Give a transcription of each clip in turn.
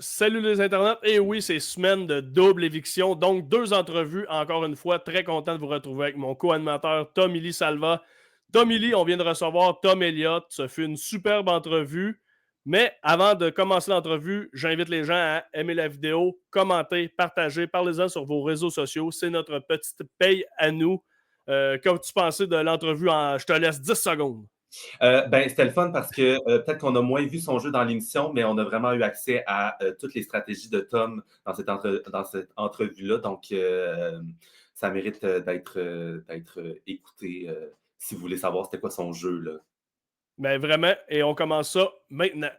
Salut les internets, et oui, c'est semaine de double éviction, donc 2 entrevues, encore une fois, très content de vous retrouver avec mon co-animateur Tom Illy Salva. Tom Illy, on vient de recevoir Tom Elliott, ce fut une superbe entrevue, mais avant de commencer l'entrevue, j'invite les gens à aimer la vidéo, commenter, partager, parlez-en sur vos réseaux sociaux, c'est notre petite paye à nous. Qu'as-tu pensé de l'entrevue je te laisse 10 secondes. C'était le fun parce que peut-être qu'on a moins vu son jeu dans l'émission, mais on a vraiment eu accès à toutes les stratégies de Tom dans cette entrevue-là. Donc, ça mérite d'être écouté si vous voulez savoir c'était quoi son jeu, là. Mais vraiment, et on commence ça maintenant.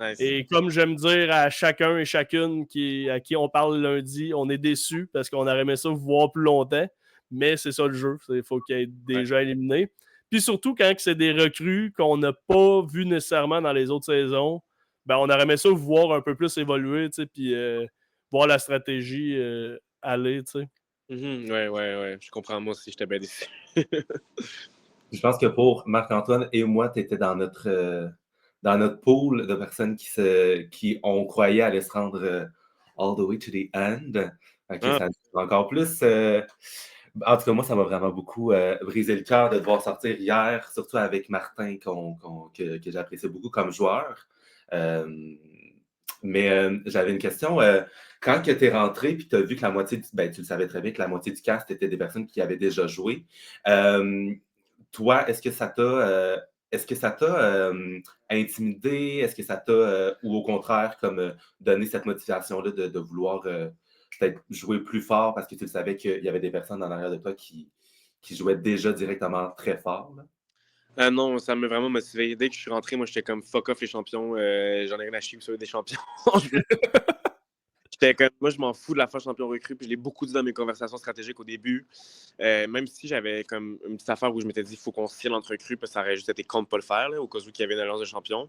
Nice. Et comme j'aime dire à chacun et chacune à qui on parle lundi, on est déçus parce qu'on aurait aimé ça vous voir plus longtemps, mais c'est ça le jeu, il faut qu'il y ait des gens éliminés. Puis surtout quand c'est des recrues qu'on n'a pas vu nécessairement dans les autres saisons, ben on aurait aimé ça vous voir un peu plus évoluer, puis voir la stratégie aller, tu sais. Ouais. Je comprends, moi aussi, j'étais bien déçu. Je pense que pour Marc-Antoine et moi, tu étais dans notre pool de personnes qui on croyait allaient se rendre all the way to the end. Ça encore plus. En tout cas, moi, ça m'a vraiment beaucoup brisé le cœur de devoir sortir hier, surtout avec Martin, que j'appréciais beaucoup comme joueur. Mais j'avais une question. Quand tu es rentré et tu as vu que la moitié, tu le savais très bien que la moitié du cast était des personnes qui avaient déjà joué. Toi, est-ce que ça t'a intimidé? Est-ce que ça t'a, ou au contraire, comme donné cette motivation-là de vouloir peut-être jouer plus fort parce que tu savais qu'il y avait des personnes en arrière de toi qui jouaient déjà directement très fort, là? Non, ça m'a vraiment motivé. Dès que je suis rentré, moi, j'étais comme fuck off les champions. J'en ai rien à chier que ce soit des champions. Moi, je m'en fous de la fin champion recrue, puis je l'ai beaucoup dit dans mes conversations stratégiques au début. Même si j'avais comme une petite affaire où je m'étais dit il faut qu'on se l'entre recrue, parce que ça aurait juste été con de pas le faire, là, au cas où il y avait une alliance de champions.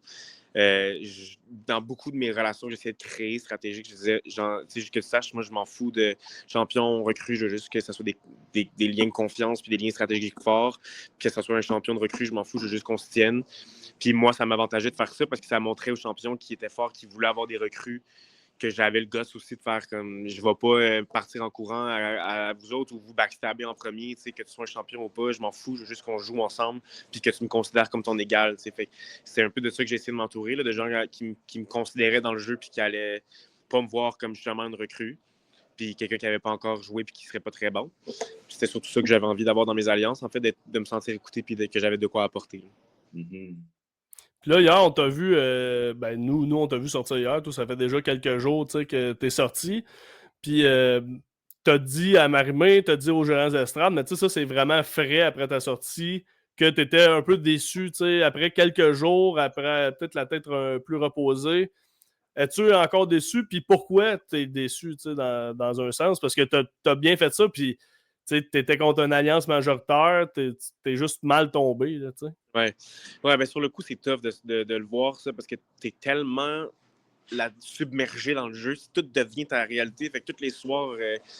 Dans beaucoup de mes relations que j'essayais de créer stratégiques, je disais, genre, que tu saches, moi, je m'en fous de champion recrue, je veux juste que ce soit des liens de confiance, puis des liens stratégiques forts, puis que ce soit un champion de recrue, je m'en fous, je veux juste qu'on se tienne. Puis moi, ça m'avantageait de faire ça parce que ça montrait aux champions qui étaient forts, qui voulaient avoir des recrues, que j'avais le gosse aussi de faire comme je vais pas partir en courant à vous autres ou vous backstabber en premier, que tu sois un champion ou pas, je m'en fous, je veux juste qu'on joue ensemble puis que tu me considères comme ton égal. Fait, c'est un peu de ça que j'ai essayé de m'entourer, là, de gens qui me considéraient dans le jeu puis qui allaient pas me voir comme justement une recrue puis quelqu'un qui n'avait pas encore joué puis qui serait pas très bon. Puis c'était surtout ça que j'avais envie d'avoir dans mes alliances, en fait, de me sentir écouté puis que j'avais de quoi apporter. Mm-hmm. Puis là, hier, on t'a vu, nous, on t'a vu sortir hier. Toi, ça fait déjà quelques jours que t'es sorti. Puis t'as dit à Marimé, t'as dit aux gérants d'estrade, mais tu sais, ça, c'est vraiment frais après ta sortie, que t'étais un peu déçu, tu sais, après quelques jours, après peut-être la tête plus reposée. Es-tu encore déçu? Puis pourquoi t'es déçu, tu sais, dans un sens? Parce que t'as bien fait ça, puis tu sais, t'étais contre une alliance majoritaire, t'es juste mal tombé, là, tu sais. Ouais, ben sur le coup, c'est tough de le voir, ça, parce que t'es tellement submergé dans le jeu. Tout devient ta réalité. Fait que tous les soirs,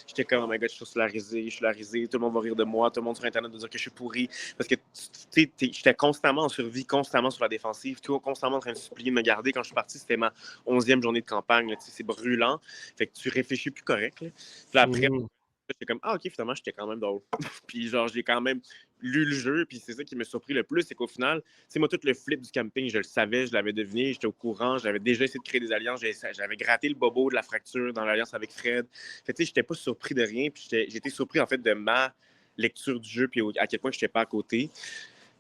j'étais comme, oh my god, je suis solarisé, tout le monde va rire de moi, tout le monde sur Internet va dire que je suis pourri. Parce que j'étais constamment en survie, constamment sur la défensive, constamment en train de supplier de me garder. Quand je suis parti, c'était ma 11e journée de campagne. Là, c'est brûlant. Fait que tu réfléchis plus correct. Là. Puis là, après, j'étais comme, ah, ok, finalement, j'étais quand même drôle. Puis genre, j'ai quand même lu le jeu, puis c'est ça qui m'a surpris le plus, c'est qu'au final, c'est moi, tout le flip du camping, je le savais, je l'avais deviné, j'étais au courant, j'avais déjà essayé de créer des alliances, j'avais gratté le bobo de la fracture dans l'alliance avec Fred. Fait tu sais, j'étais pas surpris de rien, puis j'étais surpris, en fait, de ma lecture du jeu, puis à quel point j'étais pas à côté.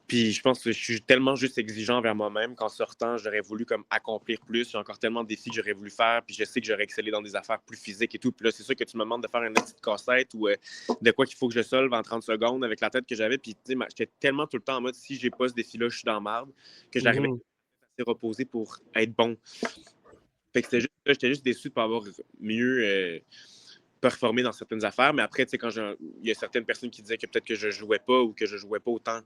Puis je pense que je suis tellement juste exigeant envers moi-même qu'en sortant, j'aurais voulu comme accomplir plus. Il y a encore tellement de défis que j'aurais voulu faire. Puis je sais que j'aurais excellé dans des affaires plus physiques et tout. Puis là, c'est sûr que tu me demandes de faire une petite cassette ou de quoi qu'il faut que je solve en 30 secondes avec la tête que j'avais. Puis tu sais, j'étais tellement tout le temps en mode si j'ai pas ce défi-là, je suis dans la marde, que j'arrivais assez reposé pour être bon. Fait que j'étais juste déçu de ne pas avoir mieux performer dans certaines affaires, mais après, tu sais, il y a certaines personnes qui disaient que peut-être que je jouais pas ou que je jouais pas autant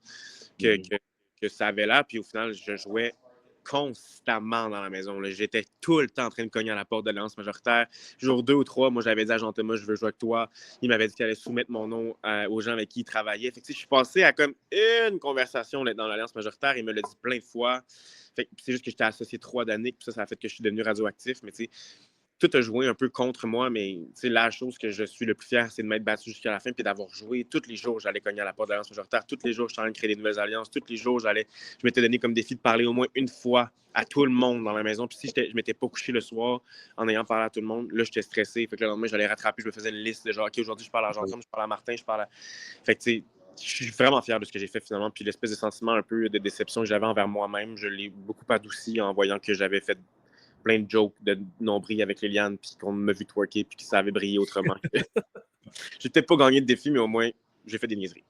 que ça avait l'air, puis au final, je jouais constamment dans la maison. Là. J'étais tout le temps en train de cogner à la porte de l'alliance majoritaire. Jour 2 ou 3, moi, j'avais dit à Jean-Thomas, je veux jouer avec toi. Il m'avait dit qu'il allait soumettre mon nom aux gens avec qui il travaillait. Fait que, je suis passé à comme une conversation dans l'alliance majoritaire. Il me l'a dit plein de fois. Fait que c'est juste que j'étais associé 3 d'années, puis ça a fait que je suis devenu radioactif. Mais tu sais, tout a joué un peu contre moi, mais la chose que je suis le plus fier, c'est de m'être battu jusqu'à la fin puis d'avoir joué. Tous les jours, j'allais cogner à la porte de l'Alliance majoritaire. Tous les jours, j'étais en train de créer des nouvelles alliances. Tous les jours, je m'étais donné comme défi de parler au moins une fois à tout le monde dans la maison. Puis si je m'étais pas couché le soir en ayant parlé à tout le monde, là, j'étais stressé. Fait que le lendemain, j'allais rattraper, je me faisais une liste de genre, OK, aujourd'hui, je parle à Jean-Tom, je parle à Martin, je parle à... Fait que, tu sais, je suis vraiment fier de ce que j'ai fait finalement. Puis l'espèce de sentiment un peu de déception que j'avais envers moi-même, je l'ai beaucoup adouci en voyant que j'avais fait plein de jokes de nombril avec Liliane, puis qu'on m'a vu twerker, puis que ça avait brillé autrement. J'ai peut-être pas gagné de défi, mais au moins, j'ai fait des niaiseries.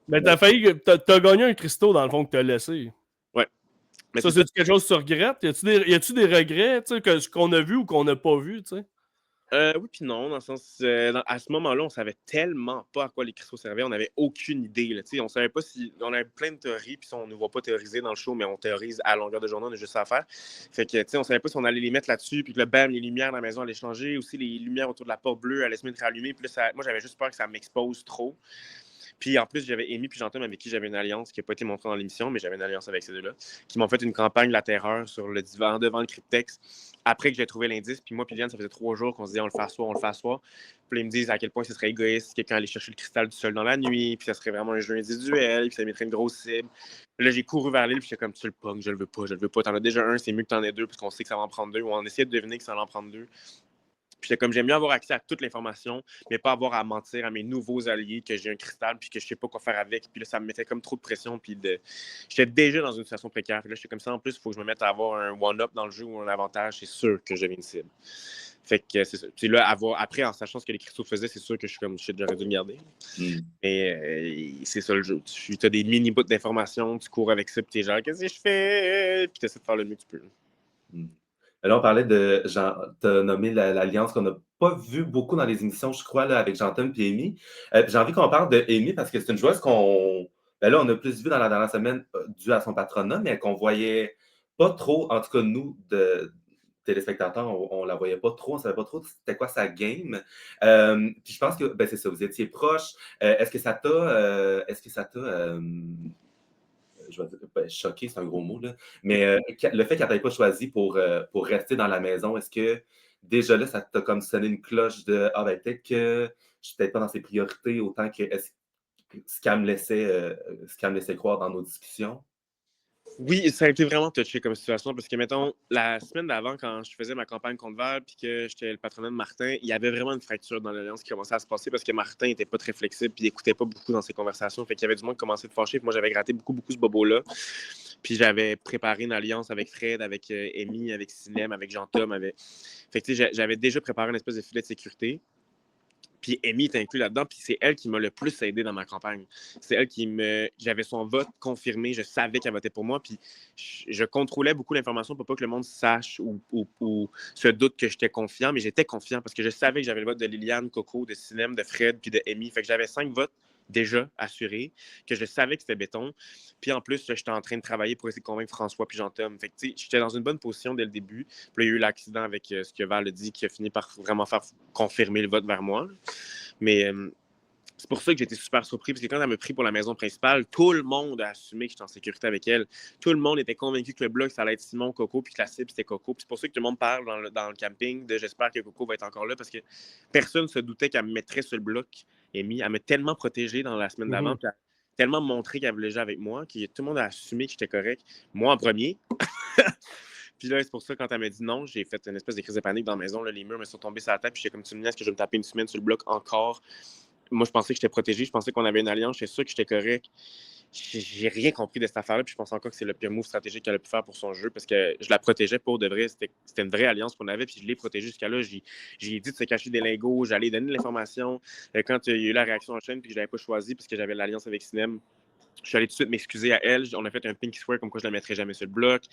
Mais t'as gagné un cristaux dans le fond que t'as laissé. Ouais. Mais ça, c'est quelque chose que tu regrettes? Y a-tu des regrets qu'on a vu ou qu'on n'a pas vu? T'sais? Oui, puis non, dans le sens, à ce moment-là, on savait tellement pas à quoi les cristaux servaient, on n'avait aucune idée. Là, on savait pas si. On avait plein de théories, puis on ne nous voit pas théoriser dans le show, mais on théorise à longueur de journée, on a juste ça à faire. Fait que, on savait pas si on allait les mettre là-dessus, puis que bam, les lumières dans la maison allaient changer, aussi les lumières autour de la porte bleue allaient se mettre allumées, puis là, moi, j'avais juste peur que ça m'expose trop. Puis en plus, j'avais Amy puis Jean-Tom avec qui j'avais une alliance qui n'a pas été montrée dans l'émission, mais j'avais une alliance avec ces deux-là, qui m'ont fait une campagne de la terreur sur le divan devant le cryptex après que j'ai trouvé l'indice. Puis moi puis Liane, ça faisait 3 jours qu'on se disait on le fait asseoir, on le fait asseoir. Puis ils me disent à quel point ce serait égoïste si quelqu'un allait chercher le cristal tout seul dans la nuit, puis ça serait vraiment un jeu individuel, puis ça mettrait une grosse cible. Puis là, j'ai couru vers l'île, puis j'étais comme tu le pognes, je le veux pas. T'en as déjà un, c'est mieux que t'en aies deux, parce qu'on sait que ça va en prendre deux, ou on essayait de deviner que ça va en prendre deux. Puis j'étais comme, j'aime mieux avoir accès à toute l'information, mais pas avoir à mentir à mes nouveaux alliés que j'ai un cristal, puis que je sais pas quoi faire avec. Puis là, ça me mettait comme trop de pression, puis j'étais déjà dans une situation précaire. Puis là, j'étais comme ça, en plus, il faut que je me mette à avoir un one-up dans le jeu ou un avantage, c'est sûr que j'avais une cible. Fait que c'est ça. Puis là, après, en sachant ce que les cristaux faisaient, c'est sûr que je suis comme, shit, j'aurais dû le garder. Mais c'est ça le jeu. Tu as des mini-bouts d'informations, tu cours avec ça, puis t'es genre, qu'est-ce que je fais? Puis tu essaies de faire le mieux que tu peux. Là, on parlait de. T'as nommé l'alliance qu'on n'a pas vu beaucoup dans les émissions, je crois, là, avec Jean-Tom et Amy. J'ai envie qu'on parle de Amy parce que c'est une joueuse qu'on. Ben là, on a plus vu dans la dernière semaine dû à son patronat, mais qu'on voyait pas trop, en tout cas, nous, de téléspectateurs, on la voyait pas trop, on savait pas trop c'était quoi sa game. Puis je pense que c'est ça, vous étiez proches. Est-ce que ça t'a. Je vais dire, choqué, c'est un gros mot, là. Mais le fait qu'elle t'ait pas choisi pour rester dans la maison, est-ce que déjà là, ça t'a comme sonné une cloche de ah ben peut-être que je suis peut-être pas dans ses priorités autant que ce qu'elle me laissait croire dans nos discussions? Oui, ça a été vraiment touché comme situation parce que, mettons, la semaine d'avant, quand je faisais ma campagne contre Val puis que j'étais le patronat de Martin, il y avait vraiment une fracture dans l'alliance qui commençait à se passer parce que Martin n'était pas très flexible puis il n'écoutait pas beaucoup dans ses conversations. Fait qu'il y avait du monde qui commençait à se fâcher. Puis moi, j'avais gratté beaucoup ce bobo-là. Puis j'avais préparé une alliance avec Fred, avec Amy, avec Sinem, avec Jean-Tom. Fait que, tu sais, j'avais déjà préparé une espèce de filet de sécurité. Puis Amy est inclus là-dedans, puis c'est elle qui m'a le plus aidé dans ma campagne. C'est elle j'avais son vote confirmé, je savais qu'elle votait pour moi, puis je contrôlais beaucoup l'information pour pas que le monde sache ou se doute que j'étais confiant, mais j'étais confiant parce que je savais que j'avais le vote de Liliane, Coco, de Sinem, de Fred, puis de Amy. Fait que j'avais 5 votes déjà assurés, que je savais que c'était béton. Puis en plus, j'étais en train de travailler pour essayer de convaincre François puis Jean-Tom. Fait que, tu sais, j'étais dans une bonne position dès le début. Puis là, il y a eu l'accident avec ce que Val a dit, qui a fini par vraiment faire confirmer le vote vers moi. Mais c'est pour ça que j'étais super surpris, parce que quand elle m'a pris pour la maison principale, tout le monde a assumé que j'étais en sécurité avec elle. Tout le monde était convaincu que le bloc, ça allait être Simon, Coco, puis que la cible, c'était Coco. Puis c'est pour ça que tout le monde parle dans le camping de « j'espère que Coco va être encore là », parce que personne ne se doutait qu'elle me mettrait sur le bloc. Elle m'a tellement protégé dans la semaine d'avant, puis elle a tellement montré qu'elle voulait jouer avec moi, que tout le monde a assumé que j'étais correct. Moi en premier. Puis là, c'est pour ça, quand elle m'a dit non, j'ai fait une espèce de crise de panique dans la maison. Là, les murs me sont tombés sur la tête. Puis j'étais comme, tu me dis, est-ce que je vais me taper une semaine sur le bloc encore? Moi, je pensais que j'étais protégé. Je pensais qu'on avait une alliance. J'étais sûr que j'étais correct. J'ai rien compris de cette affaire-là. Puis je pense encore que c'est le pire move stratégique qu'elle a pu faire pour son jeu parce que je la protégeais pour de vrai. C'était une vraie alliance qu'on avait. Puis je l'ai protégée jusqu'à là. J'ai dit de se cacher des lingots. J'allais donner de l'information. Quand il y a eu la réaction en chaîne puis que je l'avais pas choisi parce que j'avais l'alliance avec Sinem, je suis allé tout de suite m'excuser à elle. On a fait un pink square comme quoi je ne la mettrais jamais sur le bloc.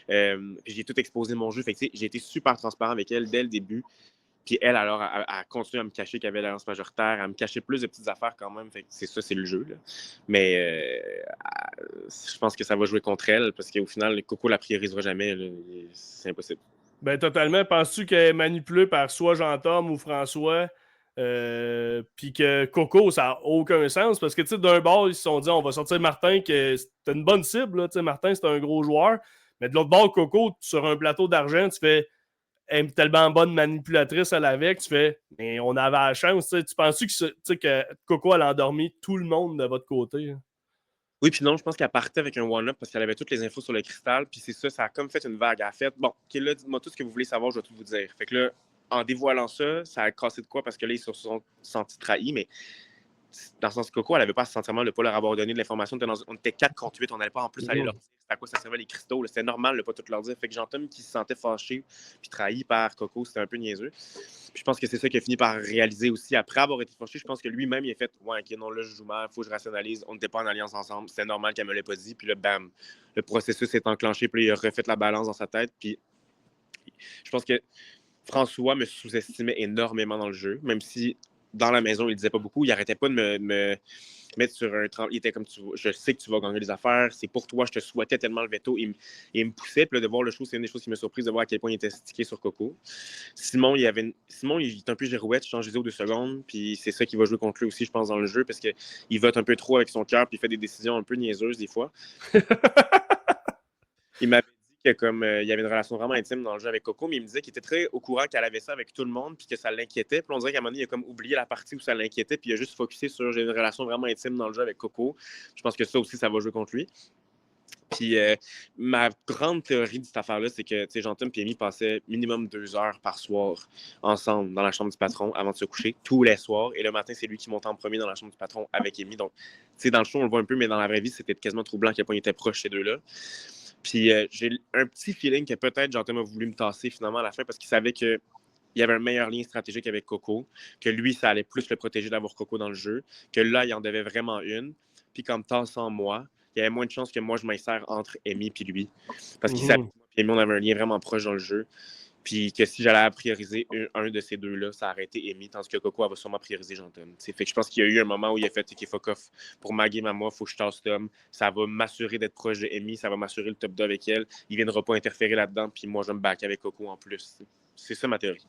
J'ai tout exposé mon jeu. Fait que, j'ai été super transparent avec elle dès le début. Puis elle, alors, a continué à me cacher qu'il y avait l'alliance majoritaire, à me cacher plus de petites affaires quand même. Fait que c'est ça, c'est le jeu. Là. Mais je pense que ça va jouer contre elle parce qu'au final, Coco la priorisera jamais. Là. C'est impossible. Ben totalement. Penses-tu qu'elle est manipulée par soit Jean-Tom ou François? Puis que Coco, ça n'a aucun sens parce que tu sais, d'un bord, ils se sont dit on va sortir Martin, que c'était une bonne cible. Là, Martin, c'est un gros joueur. Mais de l'autre bord, Coco, sur un plateau d'argent, tu fais elle est tellement bonne manipulatrice, elle avec, tu fais, mais on avait la chance, tu sais. Tu penses que Coco, elle a endormi tout le monde de votre côté? Hein? Oui, puis non, je pense qu'elle partait avec un one-up parce qu'elle avait toutes les infos sur le cristal, puis c'est ça, ça a comme fait une vague. Elle a fait, bon, OK, là, dites-moi tout ce que vous voulez savoir, je vais tout vous dire. Fait que là, en dévoilant ça, ça a cassé de quoi parce que là, ils se sont sentis trahis, mais dans le sens que Coco, elle n'avait pas ce sentiment de ne pas leur avoir donné de l'information. On était 4 contre 8, on n'allait pas en plus aller leur dire à quoi ça servait les cristaux. Là. C'était normal de ne pas tout leur dire. Fait que Jean-Tom qui se sentait fâché puis trahi par Coco, c'était un peu niaiseux. Puis je pense que c'est ça qu'il a fini par réaliser aussi. Après avoir été fâché, je pense que lui-même, il a fait « Ouais, OK, non, là, je joue mal, il faut que je rationalise. On n'était pas en alliance ensemble. C'était normal qu'elle ne me l'ait pas dit. » Puis là, bam, le processus s'est enclenché. Puis là, il a refait la balance dans sa tête. Puis je pense que François me sous-estimait énormément dans le jeu, même si dans la maison, il disait pas beaucoup. Il arrêtait pas de me mettre sur un tremplin. Il était comme, je sais que tu vas gagner des affaires, c'est pour toi, je te souhaitais tellement le veto. Il me poussait, puis là, de voir le show, c'est une des choses qui m'a surprise, de voir à quel point il était stické sur Coco. Simon, il est un peu girouette, je change les 2 secondes, puis c'est ça qui va jouer contre lui aussi, je pense, dans le jeu, parce qu'il vote un peu trop avec son cœur, puis il fait des décisions un peu niaiseuses des fois. Il m'avait dit que comme il y avait une relation vraiment intime dans le jeu avec Coco, mais il me disait qu'il était très au courant qu'elle avait ça avec tout le monde puis que ça l'inquiétait. Puis on dirait qu'à un moment donné, il a comme oublié la partie où ça l'inquiétait puis il a juste focusé sur j'ai une relation vraiment intime dans le jeu avec Coco. Je pense que ça aussi, ça va jouer contre lui. Puis ma grande théorie de cette affaire-là, c'est que Jean-Tom et Amy passaient minimum 2 heures par soir ensemble dans la chambre du patron avant de se coucher, tous les soirs. Et le matin, c'est lui qui montait en premier dans la chambre du patron avec Amy. Donc, dans le show, on le voit un peu, mais dans la vraie vie, c'était quasiment troublant à quel point ils étaient proches, ces deux-là. Puis j'ai un petit feeling que peut-être Jean-Tom a voulu me tasser finalement à la fin parce qu'il savait qu'il y avait un meilleur lien stratégique avec Coco, que lui, ça allait plus le protéger d'avoir Coco dans le jeu, que là, il en devait vraiment une. Puis comme tassant moi, il y avait moins de chances que moi, je m'insère entre Amy et lui. Parce qu'il savait que moi et Amy, on avait un lien vraiment proche dans le jeu. Puis que si j'allais prioriser un de ces deux-là, ça aurait été Amy, tandis que Coco, elle va sûrement prioriser Jean-Tom. Fait que je pense qu'il y a eu un moment où il a fait OK, fuck off. Pour ma game à moi, il faut que je tasse Tom. Ça va m'assurer d'être proche de Amy, ça va m'assurer le top 2 avec elle. Il ne viendra pas interférer là-dedans, puis moi, je vais me back avec Coco en plus. C'est ça ma théorie.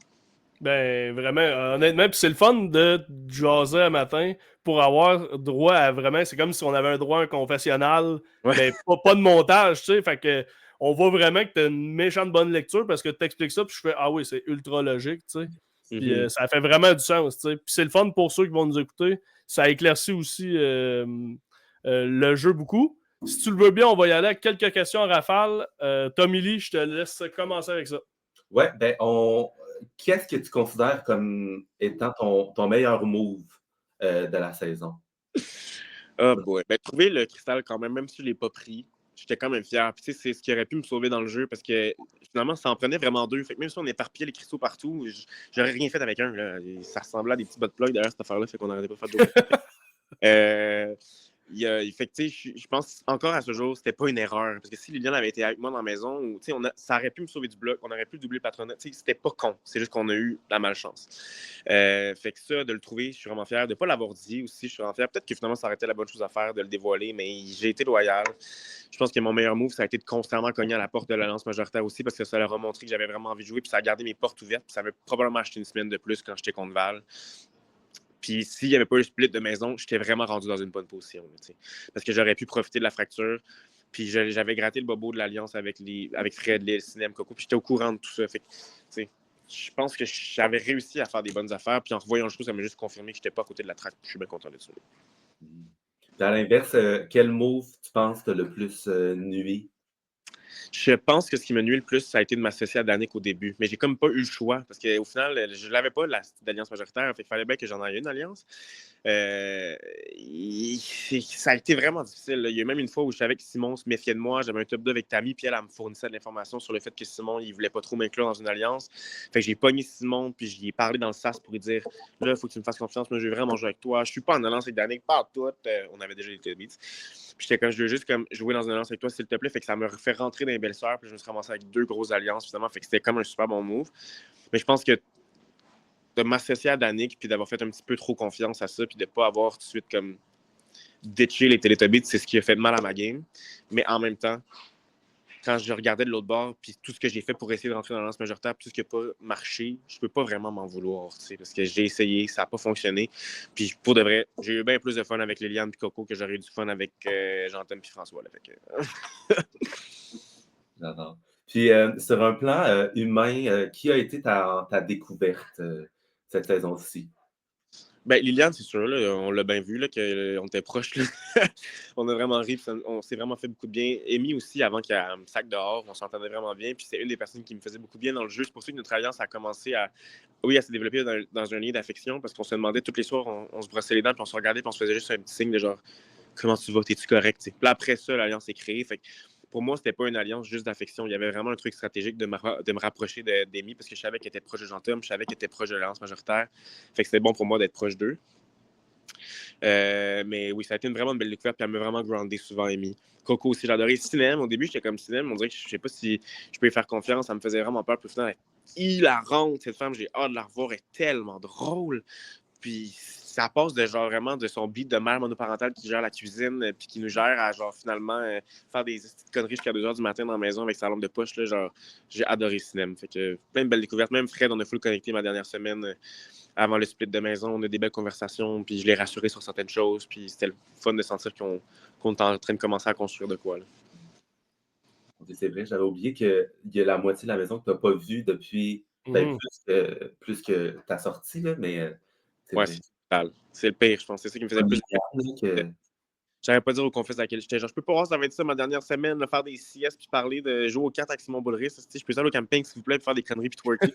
Ben, vraiment, honnêtement, puis c'est le fun de jaser un matin pour avoir droit à vraiment, c'est comme si on avait un droit à un confessionnal, Ouais. mais pas de montage, tu sais, fait que on voit vraiment que t'as une méchante bonne lecture parce que t'expliques ça, puis je fais, ah oui, c'est ultra logique, tu sais, puis ça fait vraiment du sens, tu sais, puis c'est le fun pour ceux qui vont nous écouter, ça éclaircit aussi le jeu beaucoup. Si tu le veux bien, on va y aller avec quelques questions en rafale. Tommy Lee, je te laisse commencer avec ça. Ouais, ben, qu'est-ce que tu considères comme étant ton meilleur move de la saison? Ah boy. Ben, trouver le cristal quand même si je ne l'ai pas pris, j'étais quand même fier. Puis, c'est ce qui aurait pu me sauver dans le jeu parce que finalement, ça en prenait vraiment 2. Fait que même si on éparpillait les cristaux partout, j'aurais rien fait avec un. Là. Ça ressemblait à des petits bas de plug derrière cette affaire-là, fait qu'on n'aurait pas fait d'autres. Fait que, je pense encore à ce jour, c'était pas une erreur. Parce que si Liliane avait été avec moi dans la maison, ça aurait pu me sauver du bloc, on aurait pu doubler le patronat. C'était pas con. C'est juste qu'on a eu la malchance. Fait que ça, de le trouver, je suis vraiment fier. De ne pas l'avoir dit aussi, je suis vraiment fier. Peut-être que finalement, ça aurait été la bonne chose à faire de le dévoiler, mais j'ai été loyal. Je pense que mon meilleur move, ça a été de constamment cogner à la porte de l'Alliance majoritaire aussi, parce que ça leur a montré que j'avais vraiment envie de jouer, puis ça a gardé mes portes ouvertes, puis ça avait probablement acheté une semaine de plus quand j'étais contre Val. Puis s'il n'y avait pas eu le split de maison, j'étais vraiment rendu dans une bonne position. Là, parce que j'aurais pu profiter de la fracture. Puis j'avais gratté le bobo de l'Alliance avec Fred, Lille, Cinem, Coco. Puis j'étais au courant de tout ça. Fait que, je pense que j'avais réussi à faire des bonnes affaires. Puis en revoyant le show, ça m'a juste confirmé que je n'étais pas à côté de la traque. Je suis bien content de ça. À l'inverse, quel move tu penses t'as le plus nuit? Je pense que ce qui m'a nuit le plus, ça a été de m'associer à Danick au début. Mais j'ai comme pas eu le choix parce qu'au final, je n'avais pas d'alliance majoritaire. Il fallait bien que j'en aie une alliance. Ça a été vraiment difficile. Là. Il y a même une fois où je savais que Simon se méfiait de moi. J'avais un top 2 avec Tammy, puis elle me fournissait de l'information sur le fait que Simon, il voulait pas trop m'inclure dans une alliance. Fait que j'ai pogné Simon, puis j'y ai parlé dans le sas pour lui dire là, il faut que tu me fasses confiance. Moi, je veux vraiment jouer avec toi. Je suis pas en alliance avec Danick, pas tout. On avait déjà été beats. Puis j'étais comme, je veux juste comme jouer dans une alliance avec toi, s'il te plaît. Fait que ça me fait rentrer dans les belles-sœurs. Puis je me suis ramassé avec 2 grosses alliances, finalement. Fait que c'était comme un super bon move. Mais je pense que de m'associer à Danick, puis d'avoir fait un petit peu trop confiance à ça, puis de ne pas avoir tout de suite comme ditché les Teletubbies, c'est ce qui a fait de mal à ma game. Mais en même temps, quand je regardais de l'autre bord, puis tout ce que j'ai fait pour essayer de rentrer dans l'alliance majoritaire, puis tout ce qui n'a pas marché, je peux pas vraiment m'en vouloir, parce que j'ai essayé, ça n'a pas fonctionné. Puis pour de vrai, j'ai eu bien plus de fun avec Liliane et Coco que j'aurais eu du fun avec Jean-Tom et François. Là, fait que... J'adore. Puis, sur un plan humain, qui a été ta découverte cette saison-ci? Ben, Liliane, c'est sûr, là, on l'a bien vu, là, qu'on était proches. Là. On a vraiment ri, puis on s'est vraiment fait beaucoup de bien. Amy aussi, avant qu'elle me sac dehors, on s'entendait vraiment bien. Puis c'est une des personnes qui me faisait beaucoup bien dans le jeu. C'est pour ça que notre alliance a commencé à. Oui, à se développer dans un lien d'affection, parce qu'on se demandait tous les soirs, on se brossait les dents, puis on se regardait, puis on se faisait juste un petit signe de genre, comment tu vas, t'es-tu correct? T'sais. Puis après ça, l'alliance est créée. Fait que pour moi, c'était pas une alliance juste d'affection. Il y avait vraiment un truc stratégique de me rapprocher d'Amy, parce que je savais qu'elle était proche de Jean-Tom, je savais qu'elle était proche de l'alliance majoritaire. Fait que c'était bon pour moi d'être proche d'eux. Mais oui, ça a été vraiment une belle découverte, puis elle m'a vraiment groundé souvent, Amy. Coco aussi, j'adorais. Cinem, au début, j'étais comme Cinem, on dirait que je sais pas si je peux lui faire confiance, ça me faisait vraiment peur, puis au final, elle est hilarante, cette femme, j'ai hâte de la revoir, elle est tellement drôle. Puis ça passe de genre vraiment de son beat de mère monoparentale qui gère la cuisine, puis qui nous gère à genre finalement faire des petites conneries jusqu'à 2h du matin dans la maison avec sa lampe de poche, là, genre j'ai adoré Cinem. Fait que plein de belles découvertes, même Fred, on a full connecté ma dernière semaine. Avant le split de maison, on a des belles conversations, puis je l'ai rassuré sur certaines choses, puis c'était le fun de sentir qu'on est en train de commencer à construire de quoi. Là. C'est vrai, j'avais oublié qu'il y a la moitié de la maison que tu n'as pas vue depuis plus que ta sortie, là, mais c'est Ouais, vrai. c'est le pire, je pense. C'est ça qui me faisait plus. Que... J'arrive pas à dire au confesse à laquelle j'étais. Genre, je peux pas voir, ça va être ça ma dernière semaine, là, faire des siestes, puis parler de jouer aux cartes avec Simon Boulris. Je peux aller au camping, s'il vous plaît, puis faire des conneries, puis twerker.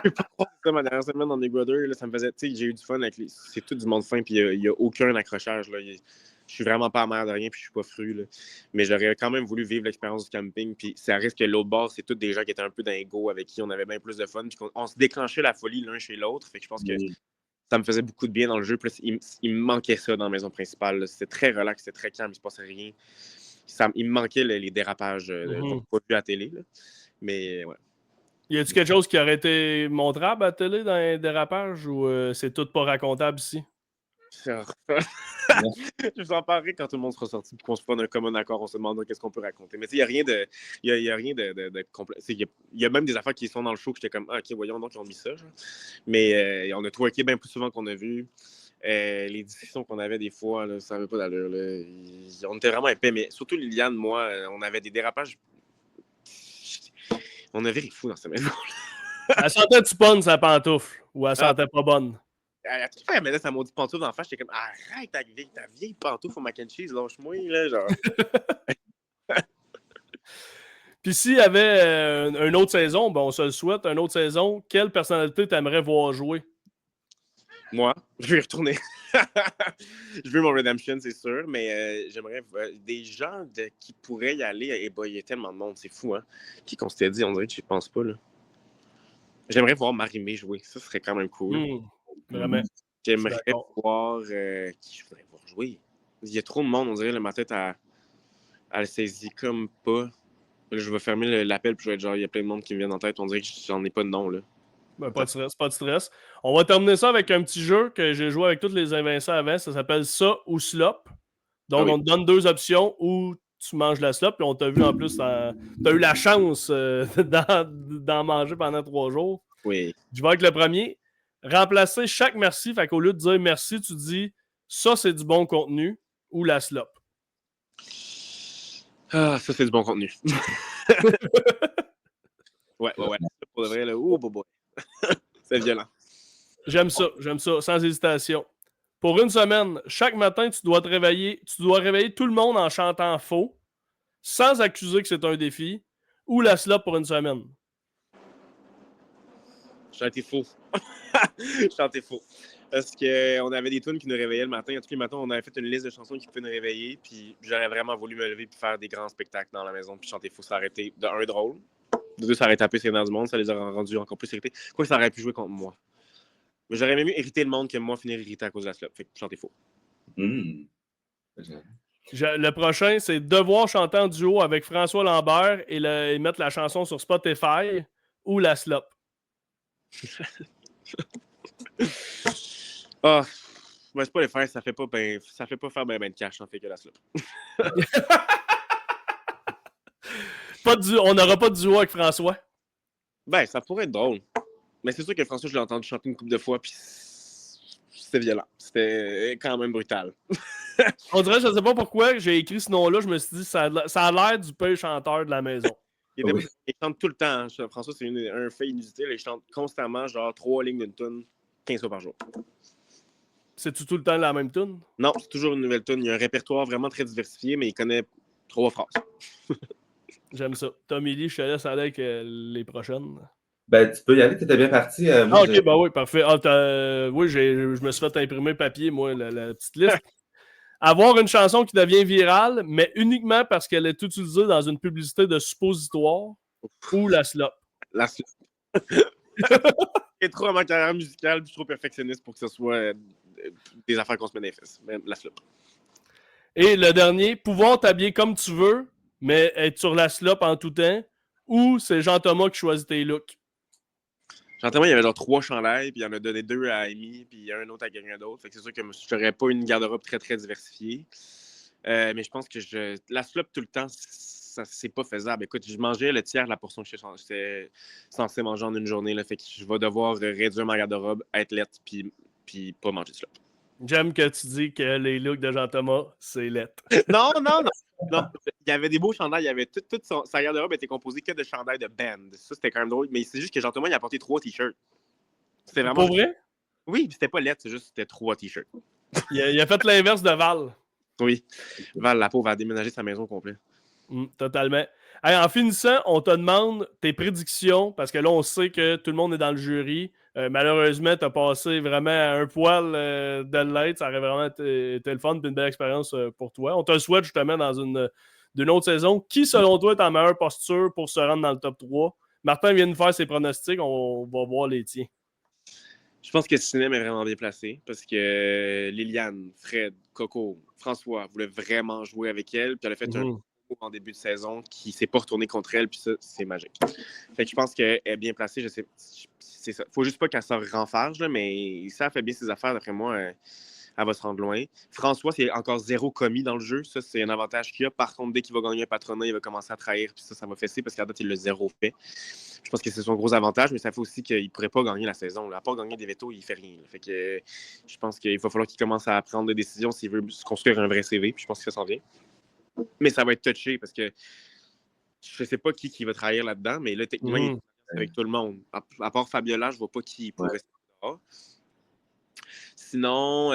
Je peux pas croire que ça ma dernière semaine dans Big Brother. Là, ça me faisait. Tu sais, j'ai eu du fun avec les. C'est tout du monde fin, puis il n'y a aucun accrochage. Là. Je suis vraiment pas amer de rien, puis je suis pas fru. Là. Mais j'aurais quand même voulu vivre l'expérience du camping. Puis ça risque que l'autre bord, c'est tous des gens qui étaient un peu dingo, avec qui on avait bien plus de fun. Puis on se déclenchait la folie l'un chez l'autre. Fait que je pense que ça me faisait beaucoup de bien dans le jeu. Puis il me manquait ça dans la maison principale. Là. C'était très relax, c'était très calme, il se passait rien. Il me manquait les dérapages qu'on n'a pas vu à la télé. Là. Mais ouais. Y a-t-il quelque chose qui aurait été montrable à la télé dans les dérapages ou c'est tout pas racontable ici? Je vous en parlerai quand tout le monde sera sorti et qu'on se prenne un commun accord, on se demandera qu'est-ce qu'on peut raconter. Mais il n'y a rien de. Il y a rien de complet. Il y a même des affaires qui sont dans le show que j'étais comme ah, ok, voyons donc, ils ont mis ça. Genre. Mais on a twerké bien plus souvent qu'on a vu. Les discussions qu'on avait des fois, là, ça n'avait pas d'allure. Là. On était vraiment épais, mais surtout Liliane, moi, on avait des dérapages. On avait ri fou dans cette maison. Elle sentait-tu bonne, sa pantoufle? Ou elle sentait pas bonne? À toute fois, elle me laisse sa maudite pantoufle d'en face. J'étais comme, arrête ta vieille pantoufle au mac and cheese, lâche-moi, là, genre. Puis s'il y avait une autre saison, ben on se le souhaite, une autre saison, quelle personnalité t'aimerais voir jouer? Moi, je vais y retourner. Je veux mon Redemption, c'est sûr, mais j'aimerais des gens qui pourraient y aller. Et il y a tellement de monde, c'est fou, hein. Qui qu'on s'était dit, on dirait que je pense pas, là. J'aimerais voir Marie-Mé jouer. Ça serait quand même cool. Vraiment. J'aimerais voir qui je voudrais voir jouer. Il y a trop de monde, on dirait, ma tête, elle saisit comme pas. Là, je vais fermer l'appel, puis je vais être genre, il y a plein de monde qui me vient en tête. On dirait que j'en ai pas de nom, là. Ben, pas de stress, pas de stress. On va terminer ça avec un petit jeu que j'ai joué avec tous les invincibles avant. Ça s'appelle Ça ou Slop. Donc, on te donne deux options où tu manges la slop. Puis on t'a vu en plus, tu as eu la chance d'en manger pendant 3 jours. Oui. Je vais avec le premier. Remplacer chaque merci. Fait qu'au lieu de dire merci, tu dis ça, c'est du bon contenu ou la slop. Ah, ça, c'est du bon contenu. ouais. Pour de vrai, là, boy. C'est violent. J'aime ça, sans hésitation. Pour une semaine, chaque matin, tu dois réveiller tout le monde en chantant faux, sans accuser que c'est un défi, ou la slop pour une semaine. Chanter faux. Chanter faux. Parce qu'on avait des tunes qui nous réveillaient le matin. Tous les matins, on avait fait une liste de chansons qui pouvaient nous réveiller. Puis j'aurais vraiment voulu me lever et faire des grands spectacles dans la maison. Puis chanter faux, ça aurait été de un drôle. De deux, ça aurait tapé sur les nerfs du monde. Ça les aurait rendus encore plus irrités. Quoi que ça aurait pu jouer contre moi. Mais j'aurais même mieux irriter le monde que moi finir irrité à cause de la slop. Fait que chanter faux. Le prochain, c'est devoir chanter en duo avec François Lambert et mettre la chanson sur Spotify ou la slop. Ah, ben c'est pas les faire, ça fait pas faire ben de cash, ça fait que la slop. On n'aura pas de duo avec François. Ben, ça pourrait être drôle. Mais c'est sûr que François, je l'ai entendu chanter une couple de fois, puis c'était violent. C'était quand même brutal. On dirait, je sais pas pourquoi, j'ai écrit ce nom-là, je me suis dit, ça a l'air du pire chanteur de la maison. Il chante tout le temps. Hein. François, c'est un fait inusité. Là, il chante constamment, genre 3 lignes d'une tune, 15 fois par jour. C'est-tu tout le temps la même tune? Non, c'est toujours une nouvelle tune. Il y a un répertoire vraiment très diversifié, mais il connaît 3 phrases. J'aime ça. Tommy Lee, je te laisse aller avec les prochaines. Ben, tu peux y aller, t'étais bien parti. Moi, ok, bah oui, parfait. Oui, je me suis fait imprimer papier, moi, la petite liste. Avoir une chanson qui devient virale, mais uniquement parce qu'elle est utilisée dans une publicité de suppositoire ou la slop. La slop. est trop à ma carrière musicale, puis je suis trop perfectionniste pour que ce soit des affaires qu'on se met dans les fesses. Même la slop. Et le dernier, pouvoir t'habiller comme tu veux, mais être sur la slop en tout temps, ou c'est Jean-Thomas qui choisit tes looks? Jean-Thomas, il y avait genre 3 chandails, puis il en a donné 2 à Amy, puis un autre à quelqu'un d'autre. Fait que c'est sûr que je n'aurais pas une garde-robe très, très diversifiée. Mais je pense que la slop tout le temps, ça c'est pas faisable. Écoute, je mangeais le tiers de la portion que j'étais censé manger en une journée. Là, fait que je vais devoir réduire ma garde-robe, être lettre, puis pas manger de slop. J'aime que tu dis que les looks de Jean-Thomas, c'est lettre. Non. Il y avait des beaux chandails. Il y avait toute sa garde-robe était composée que de chandails de band. Ça, c'était quand même drôle. Mais c'est juste que Jean-Thomas, il a apporté 3 t-shirts. C'était vraiment. Pour vrai? Oui, puis c'était pas lettre, c'est juste c'était 3 t-shirts. Il a fait l'inverse de Val. Oui. Val, la pauvre, a déménagé sa maison au complet. Totalement. Hey, en finissant, on te demande tes prédictions, parce que là, on sait que tout le monde est dans le jury. Malheureusement, tu as passé vraiment un poil de l'être. Ça aurait vraiment été le fun et une belle expérience pour toi. On te le souhaite justement dans une autre saison. Qui, selon toi, est en meilleure posture pour se rendre dans le top 3? Martin vient de faire ses pronostics. On va voir les tiens. Je pense que Cinem est vraiment bien placé parce que Liliane, Fred, Coco, François voulaient vraiment jouer avec elle. Puis elle a fait un coup en début de saison qui ne s'est pas retourné contre elle. Puis ça, c'est magique. Fait que je pense qu'elle est bien placée. Je sais, c'est ça. Faut juste pas qu'elle se renfarge, là, mais ça, elle fait bien ses affaires. D'après moi, elle va se rendre loin. François, c'est encore 0 commis dans le jeu. Ça, c'est un avantage qu'il a. Par contre, dès qu'il va gagner un patronat, il va commencer à trahir. Puis ça va fesser parce qu'à date, il l'a 0 fait. Je pense que c'est son gros avantage, mais ça fait aussi qu'il ne pourrait pas gagner la saison. Là. À part gagner des vétos, il ne fait rien. Là. Fait que je pense qu'il va falloir qu'il commence à prendre des décisions s'il veut se construire un vrai CV. Puis je pense que ça s'en vient. Mais ça va être touché parce que je ne sais pas qui va trahir là-dedans, mais là, techniquement, il est avec tout le monde. À part Fabiola, je ne vois pas qui pourrait rester là. Sinon,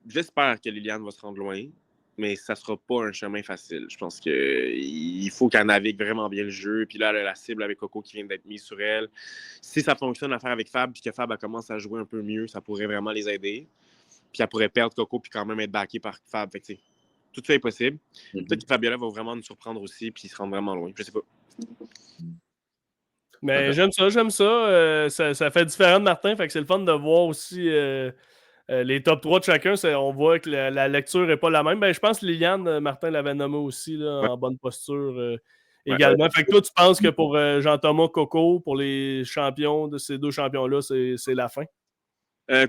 j'espère que Liliane va se rendre loin, mais ça ne sera pas un chemin facile. Je pense qu'il faut qu'elle navigue vraiment bien le jeu. Puis là, elle a la cible avec Coco qui vient d'être mise sur elle. Si ça fonctionne à faire avec Fab, puis que Fab commence à jouer un peu mieux, ça pourrait vraiment les aider. Puis elle pourrait perdre Coco, puis quand même être backée par Fab. Fait que, tout ça est possible. Peut-être que Fabiola va vraiment nous surprendre aussi, puis se rendre vraiment loin. Je sais pas. Mais j'aime ça. Ça fait différent de Martin. Fait que c'est le fun de voir aussi les top 3 de chacun. On voit que la lecture n'est pas la même. Ben, je pense que Liliane, Martin l'avait nommé aussi là, en bonne posture également. Fait que toi, tu penses que pour Jean-Thomas Coco, pour les champions de ces 2 champions-là, c'est la fin?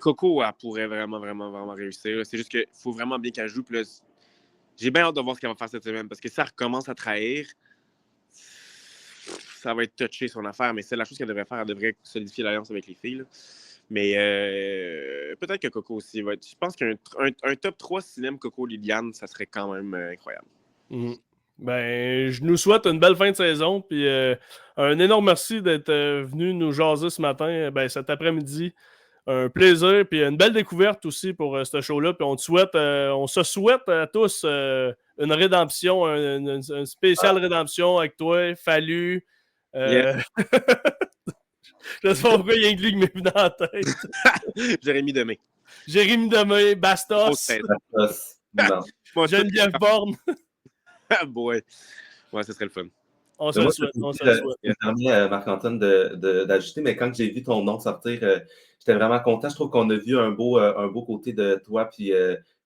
Coco, elle pourrait vraiment, vraiment, vraiment réussir. C'est juste qu'il faut vraiment bien qu'elle joue. Puis là, j'ai bien hâte de voir ce qu'elle va faire cette semaine parce que si ça recommence à trahir, ça va être touché son affaire, mais c'est la chose qu'elle devrait faire. Elle devrait solidifier l'alliance avec les filles. Là. Mais peut-être que Coco aussi va être. Je pense qu'un top 3 cinéma Coco-Liliane, ça serait quand même incroyable. Ben, je nous souhaite une belle fin de saison. Puis un énorme merci d'être venu nous jaser ce matin, cet après-midi. Un plaisir, puis une belle découverte aussi pour ce show-là. Puis on se souhaite à tous une rédemption, une spéciale rédemption avec toi, Fallu. Yeah. Je sais pas pourquoi il y a un glitch qui m'est venu dans la tête. Jérémy Demé. Jérémy Demé, Bastos. Geneviève Borne. Ah boy. Ouais, ce serait le fun. On se le souhaite. Je me permets, Marc-Antoine, d'ajouter, mais quand j'ai vu ton nom sortir, j'étais vraiment content. Je trouve qu'on a vu un beau côté de toi, puis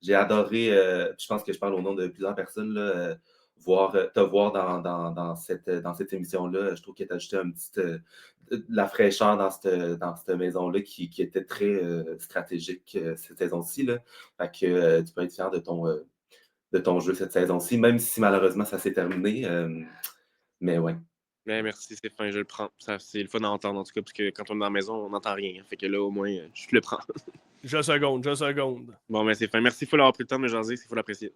j'ai adoré, je pense que je parle au nom de plusieurs personnes, là, te voir dans cette émission-là. Je trouve que tu as ajouté un petit la fraîcheur dans cette maison-là qui était très stratégique cette saison-ci. Là. Fait que tu peux être fier de ton jeu cette saison-ci, même si malheureusement ça s'est terminé. Mais ouais. Mais merci, c'est fin, je le prends. C'est le fun à entendre en tout cas, parce que quand on est dans la maison, on n'entend rien. Fait que là, au moins, je le prends. Je seconde. Bon, mais c'est fin. Merci, il faut l'avoir pris le temps de me jaser, il faut l'apprécier.